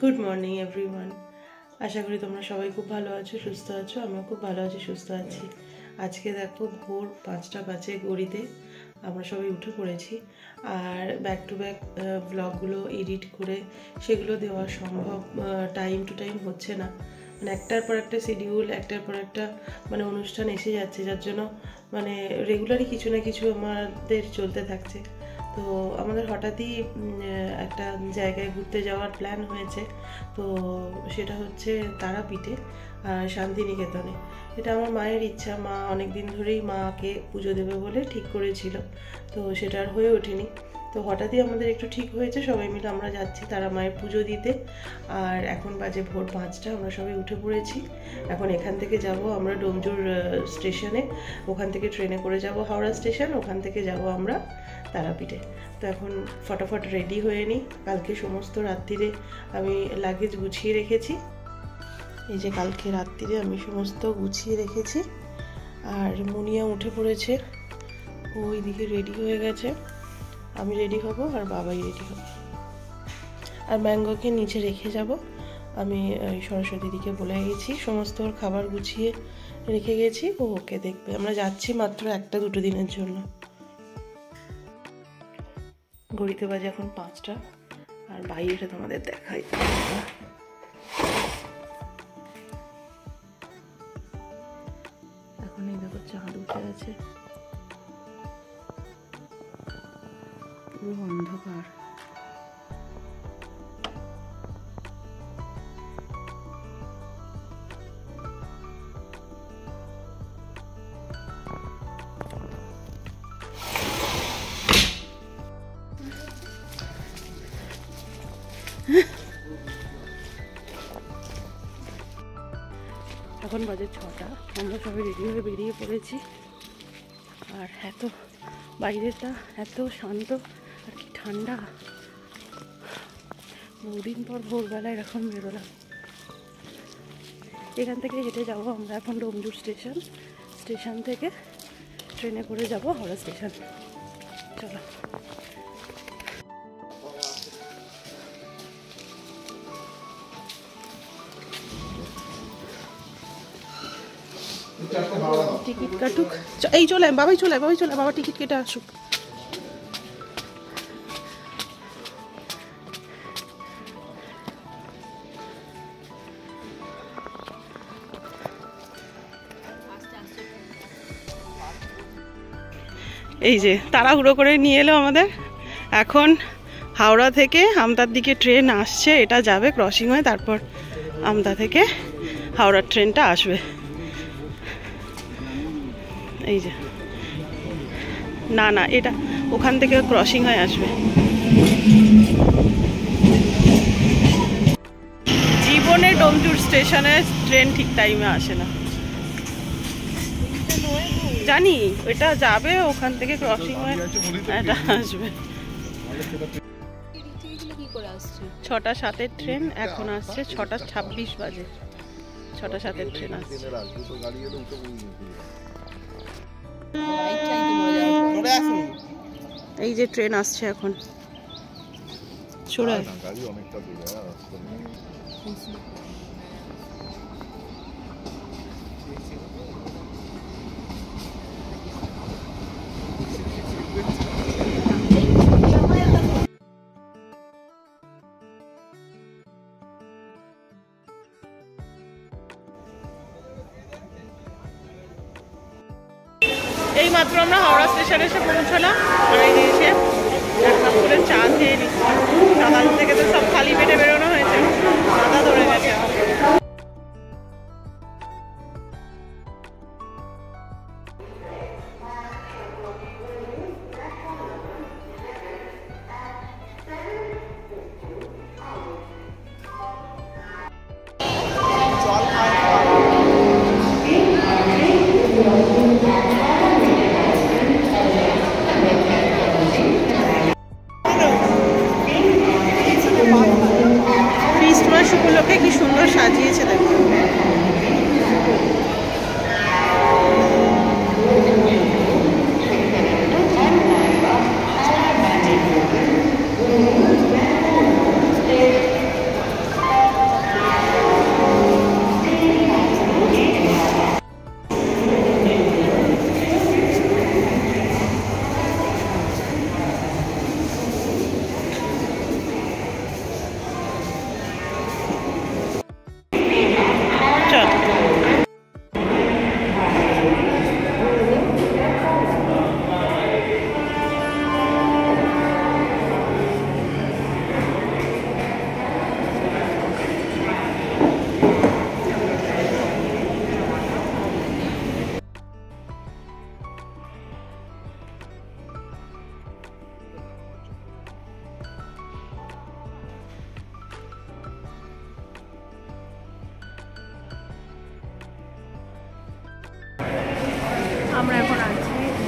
Good morning everyone. আশা করি তোমরা সবাই খুব ভালো আছো, সুস্থ আছো। আমিও খুব ভালো আছি, সুস্থ আছি। আজকে দেখো ভোর 5টা বাজে ঘড়িতে আমরা সবাই উঠে পড়েছি। আর ব্যাক টু ব্যাক ব্লগগুলো এডিট করে সেগুলো দেওয়া সম্ভব টাইম টু টাইম হচ্ছে না। মানে একটার পর একটা শিডিউল, একটার পর একটা মানে অনুষ্ঠান এসে যাচ্ছে, যার জন্য মানে রেগুলারই কিছু না কিছু আমাদের চলতে থাকছে। তো আমাদের হঠাৎই একটা জায়গায় ঘুরতে যাওয়ার প্ল্যান হয়েছে। তো সেটা হচ্ছে তারাপীঠে আর শান্তিনিকেতনে। এটা আমার মায়ের ইচ্ছা। মা অনেক দিন ধরেই মাকে পুজো দেবে বলে ঠিক করেছিল, তো সেটা আর হয়ে ওঠেনি। তো হঠাৎই আমাদের একটু ঠিক হয়েছে, সবাই মিলে আমরা যাচ্ছি তারা মায়ের পুজো দিতে। আর এখন বাজে ভোর 5টা, আমরা সবাই উঠে পড়েছি। এখন এখান থেকে যাব আমরা ডোমজুর স্টেশনে, ওখান থেকে ট্রেনে করে যাব হাওড়া স্টেশন, ওখান থেকে যাব আমরা তারাপীঠে। তো এখন ফটাফট রেডি হয়ে নিই। কালকে সমস্ত রাত্রিরে আমি লাগেজ গুছিয়ে রেখেছি। এই যে কালকে রাত্রিরে আমি সমস্ত গুছিয়ে রেখেছি। আর মুনিয়া উঠে পড়েছে, ওই দিকে রেডি হয়ে গেছে। আমি রেডি হব আর বাবাই রেডি হবে। আর ম্যাঙ্গোকে নিচে রেখে যাব। আমি সরস্বতী দিকে বলে গেছি, সমস্ত ওর খাবার গুছিয়ে রেখে গেছি, ও ওকে দেখবে। আমরা যাচ্ছি মাত্র 1-2 দিনের জন্য। ঘড়িতে বাজে এখন 5টা, আর বাইরে তোমাদের দেখাই। এখন এই দেখো চাঁদ উঠে আছে, পুরো অন্ধকার। এখন বাজে 6টা, আমরা সবাই রেডি হয়ে বেরিয়ে পড়েছি। আর এত বাইরেটা এত শান্ত আর কি ঠান্ডা। বহুদিন পর ভোরবেলা এরকম বেরোলাম। এখান থেকে হেঁটে যাবো আমরা এখন ডোমজুর স্টেশন। স্টেশন থেকে ট্রেনে করে যাব হাওড়া স্টেশন। চলো। টিকিট কাটুক, এই চলে বাবাই চলে, বাবা টিকিট কেটে আসুক। এই যে তাড়াহুড়ো করে নিয়ে এলো আমাদের। এখন হাওড়া থেকে আমতার দিকে ট্রেন আসছে, এটা যাবে ক্রসিং হয়ে, তারপর আমতা থেকে হাওড়ার ট্রেনটা আসবে। এই যে না এটা ওখান থেকে ক্রসিং হয়ে আসবে। জীবনে ডোমজুর স্টেশনে ট্রেন ঠিক টাইমে আসে না, জানি। এটা যাবে ওখান থেকে ক্রসিং হয়ে এটা আসবে। 6টা 7-এর ট্রেন এখন আসছে, 6টা 26 বাজে। 6টা 7-এর ট্রেন আসছে। এই যে ট্রেন আসছে এখন। সরাই এই মাত্র আমরা হাওড়া স্টেশনে এসে পৌঁছলাম। আর এই এসে এক কাপ করে চা খেয়ে নিচ্ছি। সকাল থেকে তো সব খালি পেটে বেরোনো হয়েছে, মাথা ধরে গেছে। ক্রিসমাসগুলোকে কি সুন্দর সাজিয়েছে দেখো।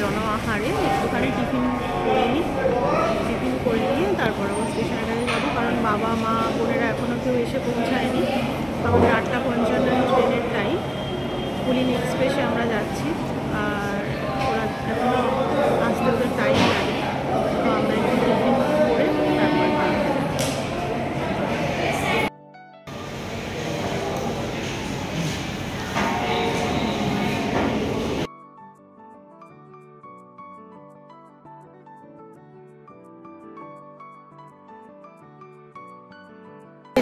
জনআহারে একটুখানি টিফিন করে নিই, টিফিন করে নিয়ে তারপরে আবার স্টেশনের কাছে যাবো, কারণ বাবা মা বোনেরা এখনও কেউ এসে পৌঁছায়নি। আমাদের 8:55 ট্রেনের টাইম, কুলিন এক্সপ্রেসে আমরা যাচ্ছি, আর ওরা এখনও আসতে ওদের টাইম লাগে, তো আমরা একটু টিফিন করে তারপর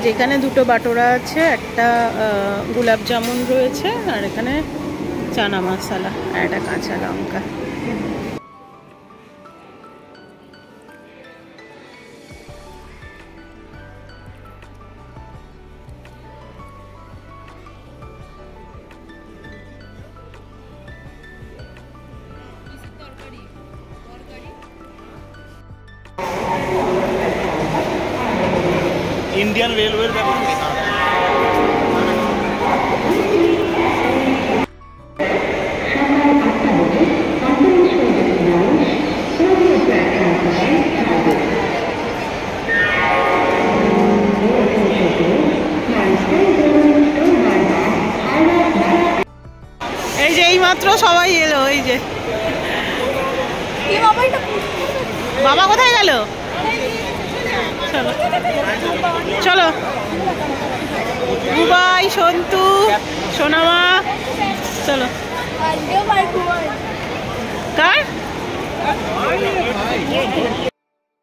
যেখানে দুটো বাটোরা আছে, একটা গোলাপ জামুন রয়েছে, আর এখানে চানা মশলা আর একটা কাঁচা লঙ্কা। इंडियन रेलवे এই যে এইমাত্র সবাই এলো, এই যে বাবা কোথায় গেল? চলো চলো, বুবাই, সন্তু, সোনামা, চলো। কার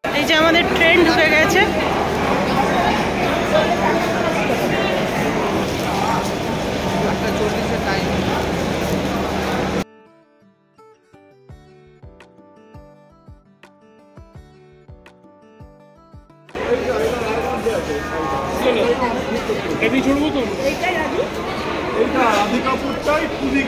এই যে আমাদের ট্রেন ঢুকে গেছে। এটি ছড়বো তো, এইটা রাধিকাপুরটাই খুবই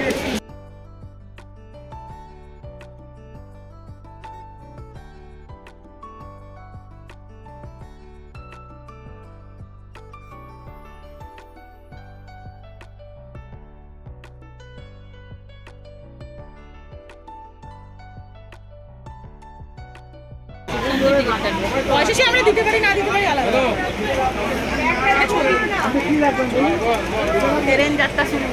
পয়সা আমরা দিতে পারি না দিতে পারি আলাদা। ট্রেন যাত্রা শুরু,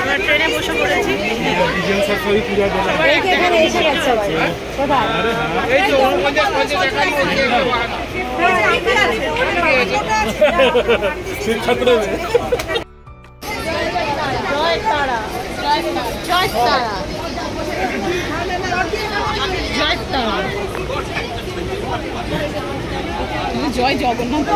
আমরা ট্রেনে বসে পড়েছি। জয় তারা, জয় তারা, জয় তারা, জয় জগন্নাথ।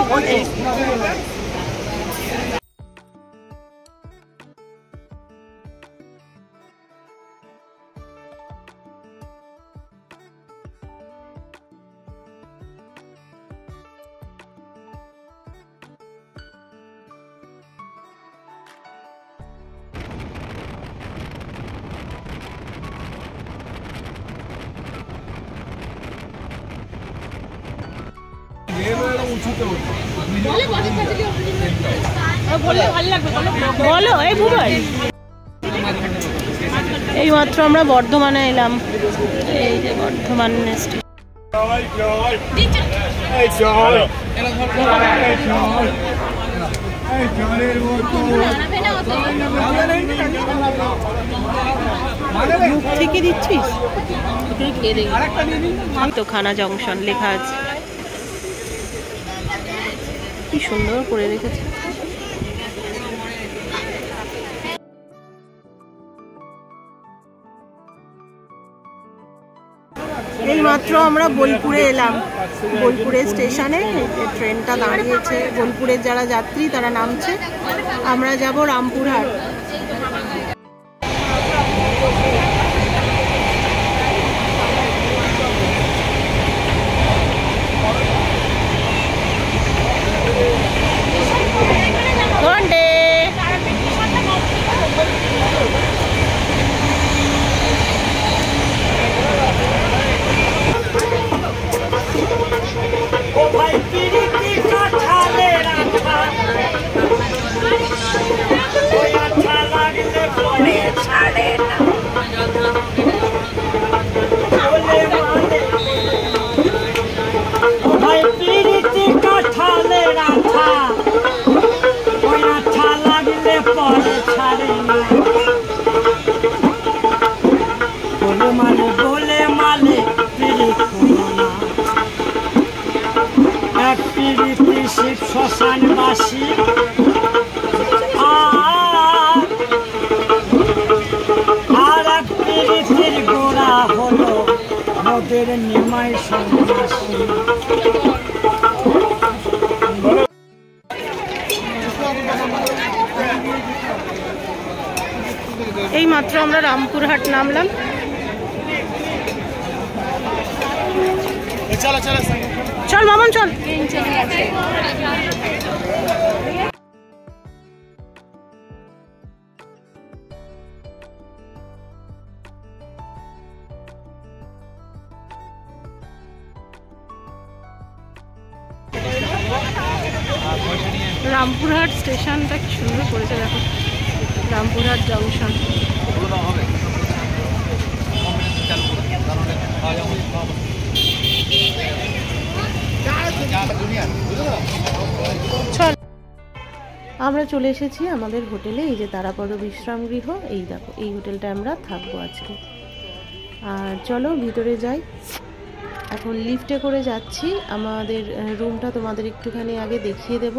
বলো এই বুবাই, এই মাত্র আমরা বর্ধমানে এলাম, এই যে বর্ধমান মুখ থেকে দিচ্ছিস তো, খানা জংশন লেখা আছে, কি সুন্দর করে রেখেছে। এই মাত্র আমরা বোলপুরে এলাম, বোলপুরের স্টেশনে ট্রেনটা দাঁড়িয়েছে, বোলপুরের যারা যাত্রী তারা নামছে, আমরা যাব রামপুরহাট। শ্মশানবাসী আর এক পীড়িতির গোড়া হলো মোদের নিমাই সন্ন্যাসী। এই মাত্র আমরা রামপুরহাট নামলাম। চল মামন চল। রামপুরহাট স্টেশনটা কি সুন্দর করেছে দেখো, রামপুরহাট জংশন। চল আমরা চলে এসেছি আমাদের হোটেলে, এই যে তারাপদ বিশ্রাম গৃহ। এই দেখো এই হোটেলটা আমরা থাকবো আজকে। আর চলো ভিতরে যাই। এখন লিফটে করে যাচ্ছি। আমাদের রুমটা তোমাদের একটুখানি আগে দেখিয়ে দেব,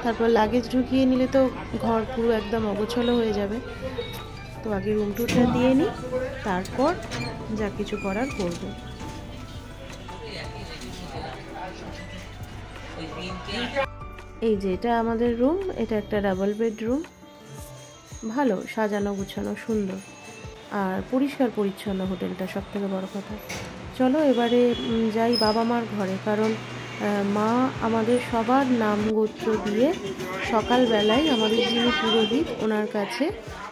তারপর লাগেজ ঢুকিয়ে নিলে তো ঘর পুরো একদম অগোছালো হয়ে যাবে। তো আগে রুম টুরটা দিয়ে নিই, তারপর যা কিছু করার করবো। এই যে এটা আমাদের রুম, এটা একটা ডাবল বেডরুম, ভালো সাজানো গুছানো সুন্দর আর পরিষ্কার পরিচ্ছন্ন হোটেলটা, সব থেকে বড় কথা। চলো এবারে যাই বাবা মার ঘরে, কারণ মা আমাদের সবার নাম গোত্র দিয়ে সকালবেলায় আমাদের যিনি পুরোহিত ওনার কাছে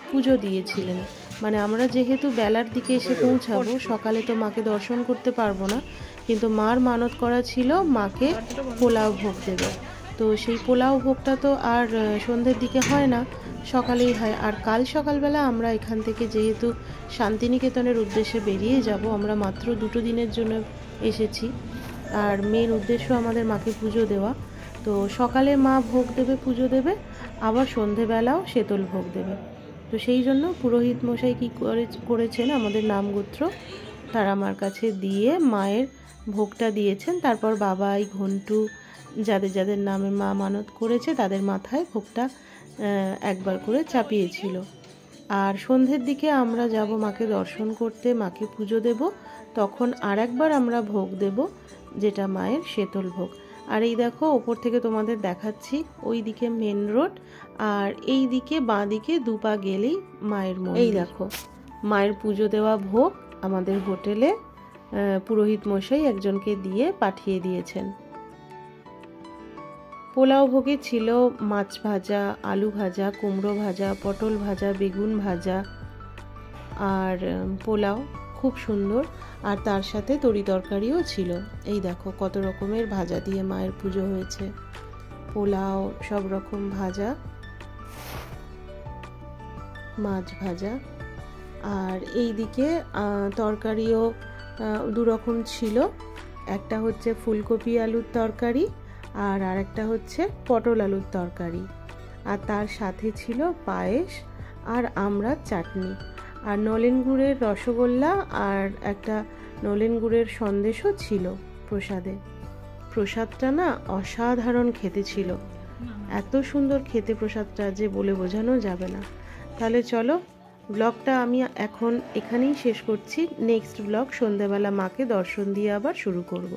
পুজো দিয়েছিলেন। মানে আমরা যেহেতু বেলার দিকে এসে পৌঁছাবো, সকালে তো মাকে দর্শন করতে পারবো না, কিন্তু মার মানত করা ছিল মাকে পোলাও ভোগ দেবে। তো সেই পোলাও ভোগটা তো আর সন্ধ্যের দিকে হয় না, সকালেই হয়। আর কাল সকালবেলা আমরা এখান থেকে যেহেতু শান্তিনিকেতনের উদ্দেশ্যে বেরিয়ে যাব, আমরা মাত্র 2 দিনের জন্য এসেছি, আর মেন উদ্দেশ্য আমাদের মাকে পুজো দেওয়া। তো সকালে মা ভোগ দেবে, পুজো দেবে, আবার সন্ধেবেলাও শেতল ভোগ দেবে। তো সেই জন্য পুরোহিত মশাই কী করেছেন, আমাদের নামগোত্র তারা আমার কাছে দিয়ে মায়ের ভোগটা দিয়েছেন। তারপর বাবাই ঘন্টু যাদের যাদের নামে মা মানত করেছে তাদের মাথায় ভোগটা একবার করে চাপিয়েছিল। আর সন্ধ্যের দিকে আমরা যাব মাকে দর্শন করতে, মাকে পুজো দেব, তখন আর একবার আমরা ভোগ দেব, যেটা মায়ের শেতল ভোগ। আর এই দেখো ওপর থেকে তোমাদের দেখাচ্ছি, ওই দিকে মেন রোড, আর এই দিকে বাঁ দিকে 2 পা গেলেই মায়ের মন্দির। এই দেখো মায়ের পুজো দেওয়া ভোগ আমাদের হোটেলে পুরোহিত মশাই একজনকে দিয়ে পাঠিয়ে দিয়েছেন। পোলাও ভোগে ছিল মাছ ভাজা, আলু ভাজা, কুমড়ো ভাজা, পটল ভাজা, বেগুন ভাজা আর পোলাও খুব সুন্দর। আর তার সাথে তরি তরকারিও ছিল। এই দেখো কত রকমের ভাজা দিয়ে মায়ের পুজো হয়েছে, পোলাও, সব রকম ভাজা, মাছ ভাজা। আর এই দিকে তরকারিও 2 রকম ছিল, একটা হচ্ছে ফুলকপি আলুর তরকারি আর আরেকটা হচ্ছে পটল আলুর তরকারি। আর তার সাথে ছিল পায়েস আর আমড়ার চাটনি, আর নলেন গুড়ের রসগোল্লা আর একটা নলেন গুড়ের সন্দেশও ছিল প্রসাদে। প্রসাদটা না অসাধারণ খেতে ছিল, এত সুন্দর খেতে প্রসাদটা যে বলে বোঝানো যাবে না। তাহলে চলো ব্লগটা আমি এখন এখানেই শেষ করছি। নেক্সট ব্লগ সন্ধ্যাবেলা মাকে দর্শন দিয়ে আবার শুরু করব।